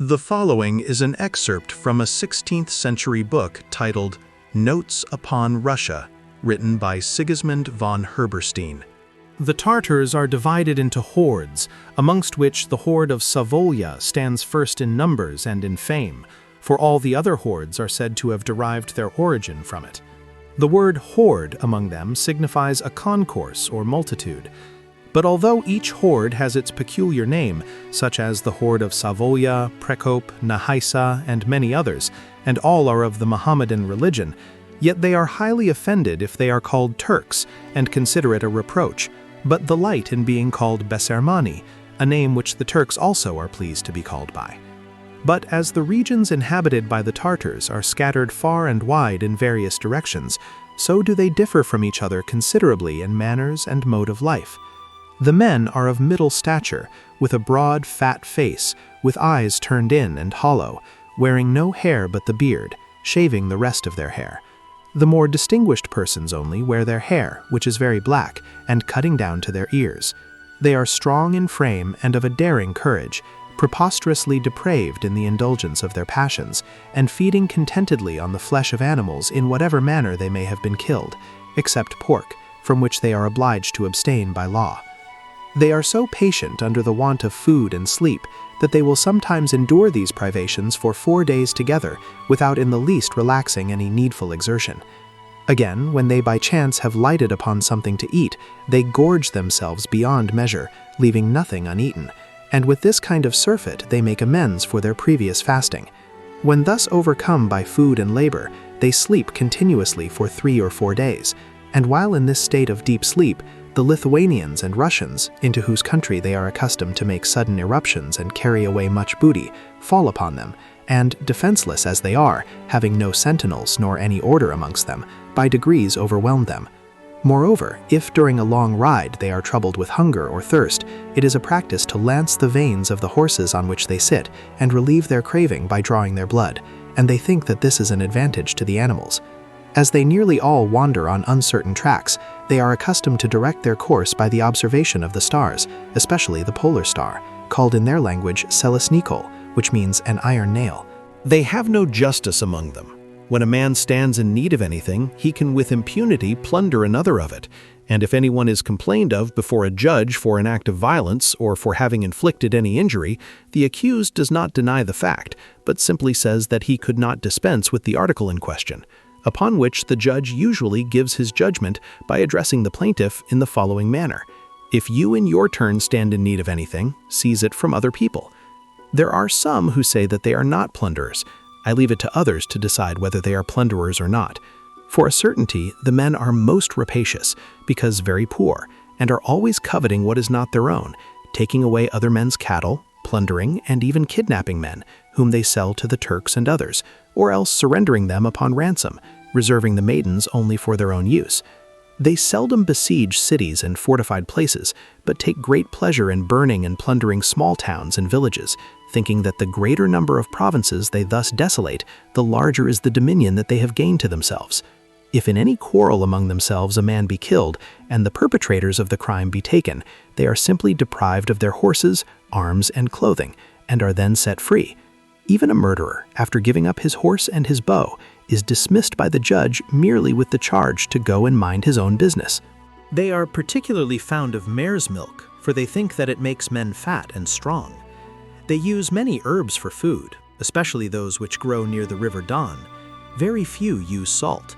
The following is an excerpt from a 16th century book titled Notes upon Russia, written by Sigismund von Herberstein. The Tartars are divided into hordes, amongst which the horde of Savolia stands first in numbers and in fame, for all the other hordes are said to have derived their origin from it. The word horde among them signifies a concourse or multitude. But although each horde has its peculiar name, such as the horde of Savoia, Prekop, Nahaisa, and many others, and all are of the Mohammedan religion, yet they are highly offended if they are called Turks, and consider it a reproach, but delight in being called Besermani, a name which the Turks also are pleased to be called by. But as the regions inhabited by the Tartars are scattered far and wide in various directions, so do they differ from each other considerably in manners and mode of life. The men are of middle stature, with a broad, fat face, with eyes turned in and hollow, wearing no hair but the beard, shaving the rest of their hair. The more distinguished persons only wear their hair, which is very black, and cutting down to their ears. They are strong in frame and of a daring courage, preposterously depraved in the indulgence of their passions, and feeding contentedly on the flesh of animals in whatever manner they may have been killed, except pork, from which they are obliged to abstain by law. They are so patient under the want of food and sleep that they will sometimes endure these privations for 4 days together without in the least relaxing any needful exertion. Again, when they by chance have lighted upon something to eat, they gorge themselves beyond measure, leaving nothing uneaten, and with this kind of surfeit they make amends for their previous fasting. When thus overcome by food and labor, they sleep continuously for 3 or 4 days, and while in this state of deep sleep, the Lithuanians and Russians, into whose country they are accustomed to make sudden eruptions and carry away much booty, fall upon them, and, defenseless as they are, having no sentinels nor any order amongst them, by degrees overwhelm them. Moreover, if during a long ride they are troubled with hunger or thirst, it is a practice to lance the veins of the horses on which they sit, and relieve their craving by drawing their blood, and they think that this is an advantage to the animals. As they nearly all wander on uncertain tracks, they are accustomed to direct their course by the observation of the stars, especially the polar star, called in their language Selesnikol, which means an iron nail. They have no justice among them. When a man stands in need of anything, he can with impunity plunder another of it, and if anyone is complained of before a judge for an act of violence or for having inflicted any injury, the accused does not deny the fact, but simply says that he could not dispense with the article in question, upon which the judge usually gives his judgment by addressing the plaintiff in the following manner: "If you in your turn stand in need of anything, seize it from other people." There are some who say that they are not plunderers. I leave it to others to decide whether they are plunderers or not. For a certainty, the men are most rapacious, because very poor, and are always coveting what is not their own, taking away other men's cattle, plundering, and even kidnapping men, whom they sell to the Turks and others, or else surrendering them upon ransom, reserving the maidens only for their own use. They seldom besiege cities and fortified places, but take great pleasure in burning and plundering small towns and villages, thinking that the greater number of provinces they thus desolate, the larger is the dominion that they have gained to themselves. If in any quarrel among themselves a man be killed, and the perpetrators of the crime be taken, they are simply deprived of their horses, arms, and clothing, and are then set free. Even a murderer, after giving up his horse and his bow, is dismissed by the judge merely with the charge to go and mind his own business. They are particularly fond of mare's milk, for they think that it makes men fat and strong. They use many herbs for food, especially those which grow near the river Don. Very few use salt.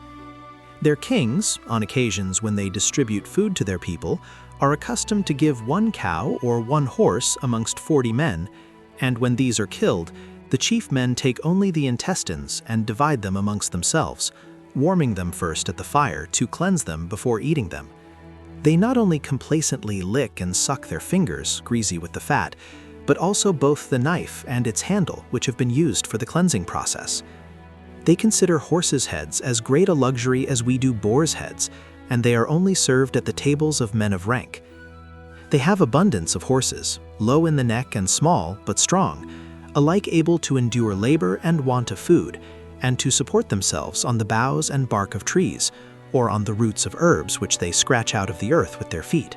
Their kings, on occasions when they distribute food to their people, are accustomed to give 1 cow or 1 horse amongst 40 men, and when these are killed, the chief men take only the intestines and divide them amongst themselves, warming them first at the fire to cleanse them before eating them. They not only complacently lick and suck their fingers, greasy with the fat, but also both the knife and its handle, which have been used for the cleansing process. They consider horses' heads as great a luxury as we do boars' heads, and they are only served at the tables of men of rank. They have abundance of horses, low in the neck and small but strong, alike able to endure labor and want of food, and to support themselves on the boughs and bark of trees, or on the roots of herbs which they scratch out of the earth with their feet.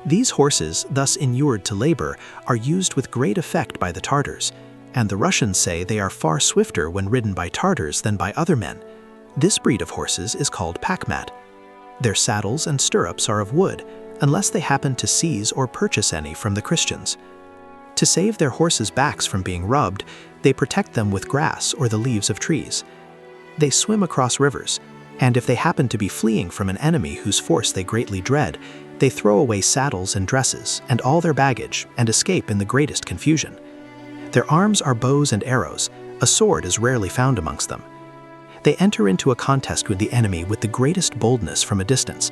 These horses, thus inured to labor, are used with great effect by the Tartars. and the Russians say they are far swifter when ridden by Tartars than by other men. This breed of horses is called packmat. Their saddles and stirrups are of wood, unless they happen to seize or purchase any from the Christians. To save their horses' backs from being rubbed, they protect them with grass or the leaves of trees. They swim across rivers, and if they happen to be fleeing from an enemy whose force they greatly dread, they throw away saddles and dresses and all their baggage and escape in the greatest confusion. Their arms are bows and arrows. A sword is rarely found amongst them. They enter into a contest with the enemy with the greatest boldness from a distance.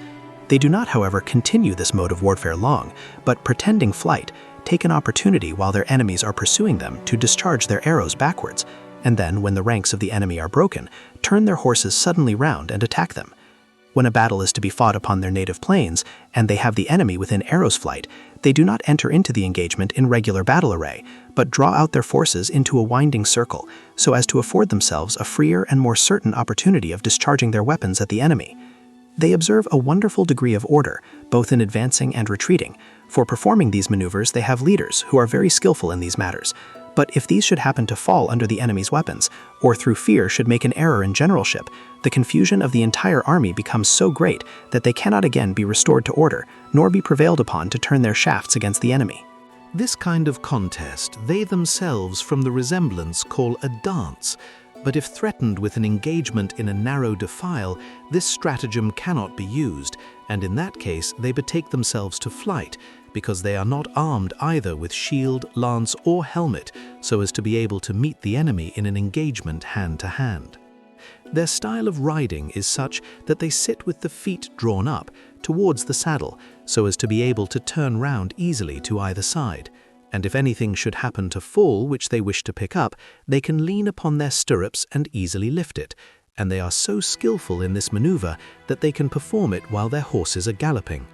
They do not, however, continue this mode of warfare long, but pretending flight, take an opportunity while their enemies are pursuing them to discharge their arrows backwards, and then, when the ranks of the enemy are broken, turn their horses suddenly round and attack them. When a battle is to be fought upon their native plains, and they have the enemy within arrow's flight, they do not enter into the engagement in regular battle array, but draw out their forces into a winding circle, so as to afford themselves a freer and more certain opportunity of discharging their weapons at the enemy. They observe a wonderful degree of order, both in advancing and retreating. For performing these maneuvers, they have leaders who are very skillful in these matters. But if these should happen to fall under the enemy's weapons, or through fear should make an error in generalship, the confusion of the entire army becomes so great that they cannot again be restored to order, nor be prevailed upon to turn their shafts against the enemy. This kind of contest they themselves from the resemblance call a dance, but if threatened with an engagement in a narrow defile, this stratagem cannot be used, and in that case they betake themselves to flight, because they are not armed either with shield, lance, or helmet, so as to be able to meet the enemy in an engagement hand-to-hand. Their style of riding is such that they sit with the feet drawn up towards the saddle, so as to be able to turn round easily to either side, and if anything should happen to fall which they wish to pick up, they can lean upon their stirrups and easily lift it, and they are so skillful in this maneuver that they can perform it while their horses are galloping.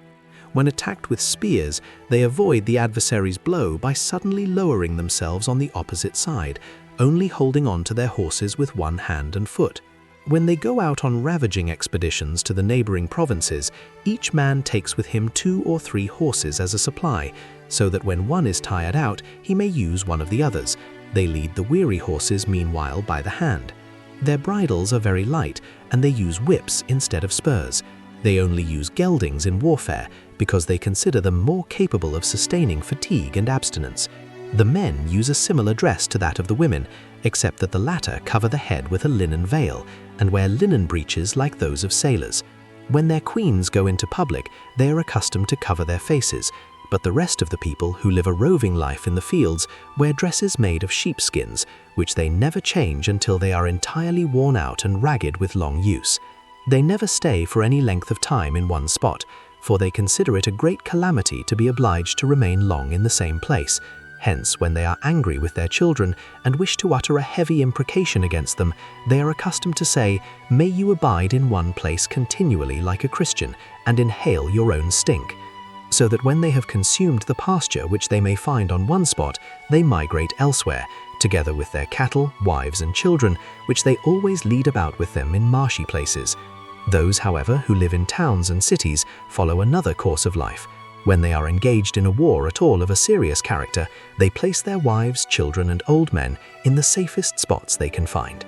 When attacked with spears, they avoid the adversary's blow by suddenly lowering themselves on the opposite side, only holding on to their horses with one hand and foot. When they go out on ravaging expeditions to the neighboring provinces, each man takes with him 2 or 3 horses as a supply, so that when one is tired out, he may use one of the others. They lead the weary horses meanwhile by the hand. Their bridles are very light, and they use whips instead of spurs. They only use geldings in warfare, because they consider them more capable of sustaining fatigue and abstinence. The men use a similar dress to that of the women, except that the latter cover the head with a linen veil, and wear linen breeches like those of sailors. When their queens go into public, they are accustomed to cover their faces, but the rest of the people who live a roving life in the fields wear dresses made of sheepskins, which they never change until they are entirely worn out and ragged with long use. They never stay for any length of time in one spot, for they consider it a great calamity to be obliged to remain long in the same place. Hence, when they are angry with their children and wish to utter a heavy imprecation against them, they are accustomed to say, "May you abide in one place continually like a Christian, and inhale your own stink," so that when they have consumed the pasture which they may find on one spot, they migrate elsewhere, together with their cattle, wives, and children, which they always lead about with them in marshy places. Those, however, who live in towns and cities follow another course of life. When they are engaged in a war at all of a serious character, they place their wives, children, and old men in the safest spots they can find.